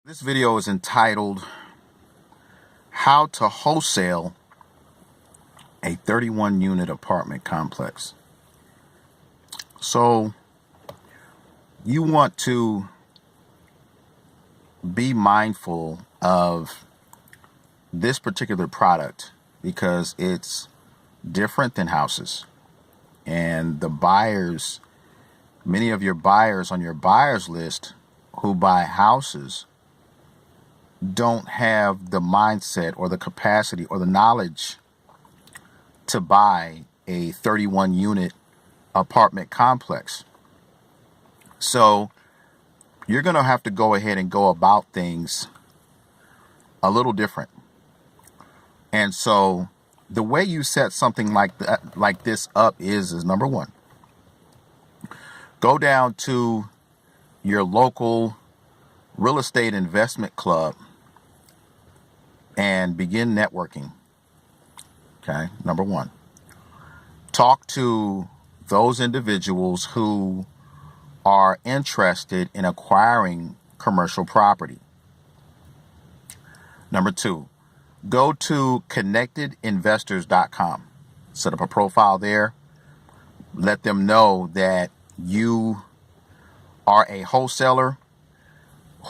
This video is entitled How to Wholesale a 31 Unit Apartment Complex. So you want to be mindful of this particular product because it's different than houses, and the buyers, many of your buyers on your buyers list who buy houses don't have the mindset or the capacity or the knowledge to buy a 31 unit apartment complex. So you're going to have to go ahead and go about things a little different. And so the way you set something like that, like this up is number one, go down to your local real estate investment club and begin networking. Okay, number one. Talk to those individuals who are interested in acquiring commercial property. Number two, go to connectedinvestors.com. Set up a profile there. Let them know that you are a wholesaler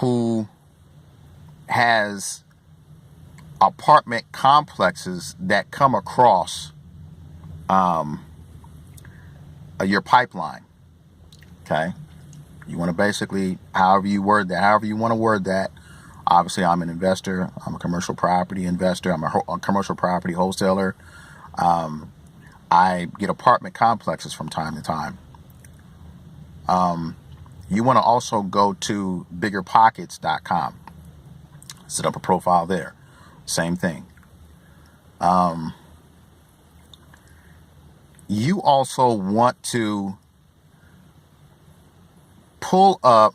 who has apartment complexes that come across your pipeline. Okay, you want to basically, however you want to word that. Obviously, I'm an investor. I'm a commercial property investor. I'm a commercial property wholesaler. I get apartment complexes from time to time. You want to also go to biggerpockets.com. Set up a profile there. Same thing. You also want to pull up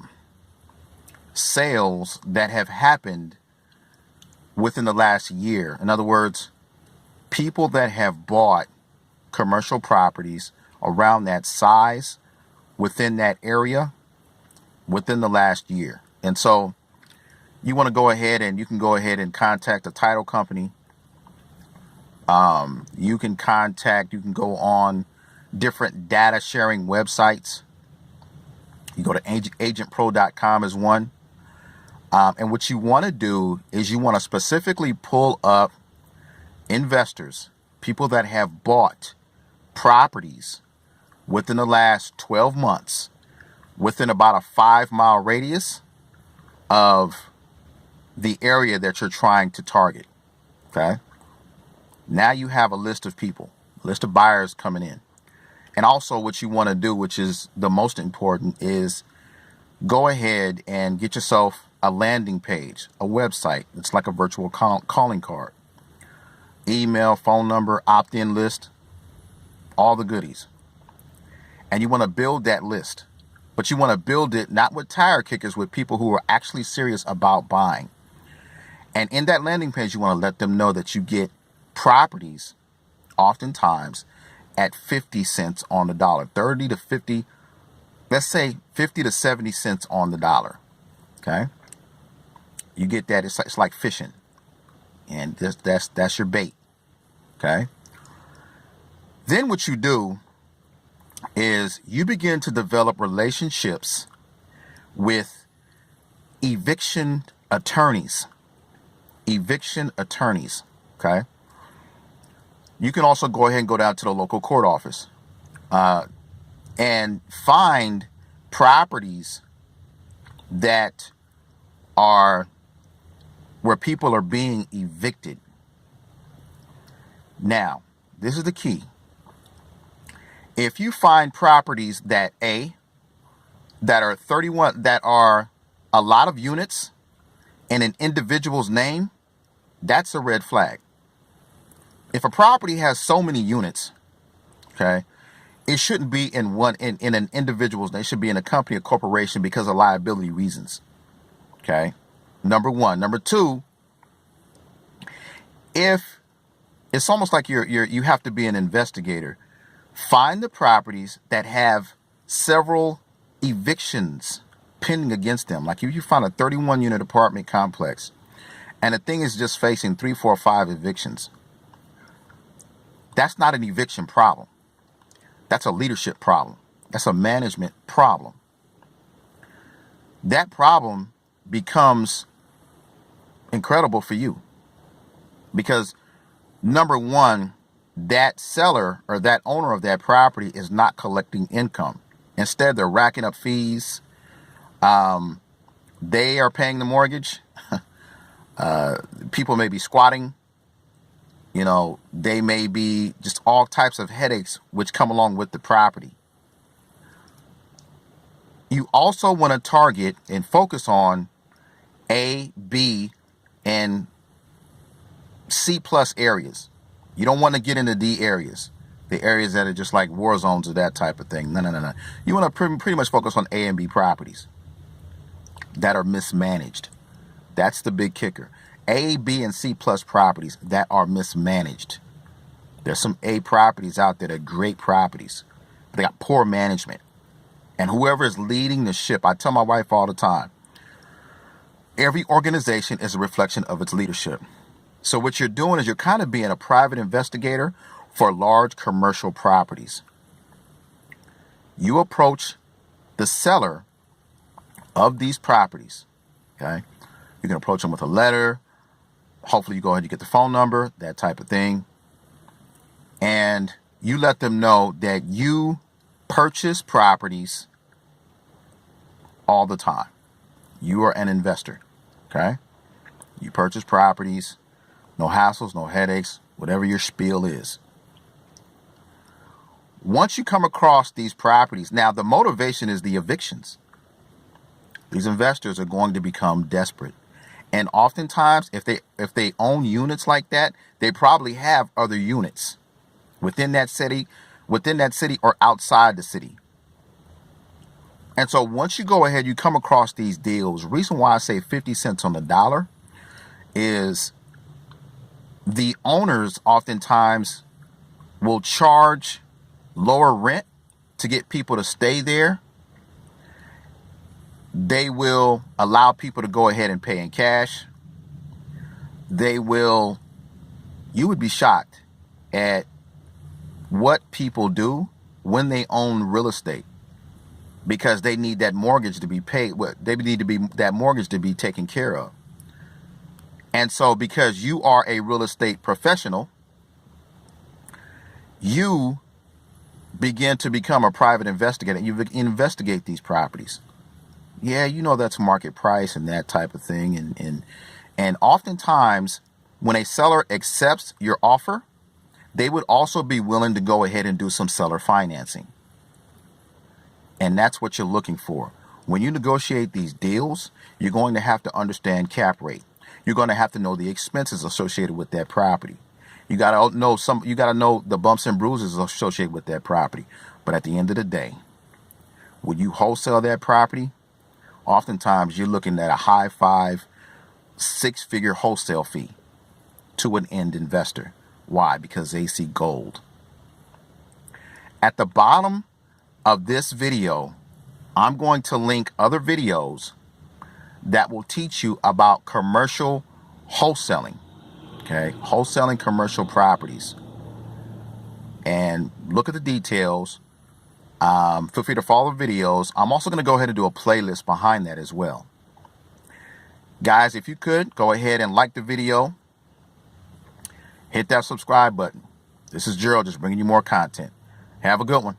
sales that have happened within the last year. In other words, people that have bought commercial properties around that size within that area within the last year. And so you want to go ahead and you can go ahead and contact a title company. You can go on different data sharing websites. You go to agentpro.com is one. And what you want to do is you want to specifically pull up investors, people that have bought properties within the last 12 months, within about a 5-mile radius of the area that you're trying to target. Okay. Now you have a list of people, a list of buyers coming in. And also what you want to do, which is the most important, is go ahead and get yourself a landing page, a website. It's like a virtual calling card. Email, phone number, opt-in list, all the goodies. And you want to build that list. But you want to build it not with tire kickers, with people who are actually serious about buying. And in that landing page, you want to let them know that you get properties oftentimes at 50 cents on the dollar, 30 to 50, let's say 50 to 70 cents on the dollar. Okay. You get that. It's like fishing, and that's your bait. Okay. Then what you do is you begin to develop relationships with eviction attorneys. Okay. You can also go ahead and go down to the local court office and find properties that are where people are being evicted. Now, this is the key. If you find properties that are 31, that are a lot of units in an individual's name, that's a red flag. If a property has so many units, okay, it shouldn't be in an individual's name. It should be in a company or corporation because of liability reasons. Okay. Number one. Number two, if it's almost like you have to be an investigator. Find the properties that have several evictions pending against them. Like if you find a 31 unit apartment complex and the thing is just facing 3, 4, 5 evictions, that's not an eviction problem. That's a leadership problem. That's a management problem. That problem becomes incredible for you because, number one, that seller or that owner of that property is not collecting income. Instead, they're racking up fees. They are paying the mortgage. People may be squatting. You know, they may be just all types of headaches which come along with the property. You also want to target and focus on A, B, and C plus areas. You don't want to get into D areas, the areas that are just like war zones or that type of thing. No. You want to pretty much focus on A and B properties that are mismanaged. That's the big kicker. A, B, and C plus properties that are mismanaged. There's some A properties out there that are great properties, but they got poor management. And whoever is leading the ship, I tell my wife all the time, every organization is a reflection of its leadership. So what you're doing is you're kind of being a private investigator for large commercial properties. You approach the seller of these properties, okay? You can approach them with a letter. Hopefully you go ahead and get the phone number, that type of thing. And you let them know that you purchase properties all the time. You are an investor, okay? You purchase properties, no hassles, no headaches, whatever your spiel is. Once you come across these properties, now the motivation is the evictions. These investors are going to become desperate. And oftentimes, if they own units like that, they probably have other units within that city or outside the city. And so once you go ahead, you come across these deals. Reason why I say 50 cents on the dollar is the owners oftentimes will charge lower rent to get people to stay there. They will allow people to go ahead and pay in cash. You would be shocked at what people do when they own real estate because they need that mortgage to be paid. They need that mortgage to be taken care of. And so because you are a real estate professional, you begin to become a private investigator. You investigate these properties. Yeah, you know that's market price and that type of thing. And oftentimes when a seller accepts your offer, they would also be willing to go ahead and do some seller financing. And that's what you're looking for. When you negotiate these deals, you're going to have to understand cap rate. You're going to have to know the expenses associated with that property. You got to know the bumps and bruises associated with that property. But at the end of the day, when you wholesale that property, oftentimes you're looking at a high 6-figure wholesale fee to an end investor. Why? Because they see gold. At the bottom of this video, I'm going to link other videos that will teach you about commercial wholesaling. Okay, wholesaling commercial properties. And look at the details. Feel free to follow the videos. I'm also going to go ahead and do a playlist behind that as well. Guys, if you could, go ahead and like the video. Hit that subscribe button. This is Gerald, just bringing you more content. Have a good one.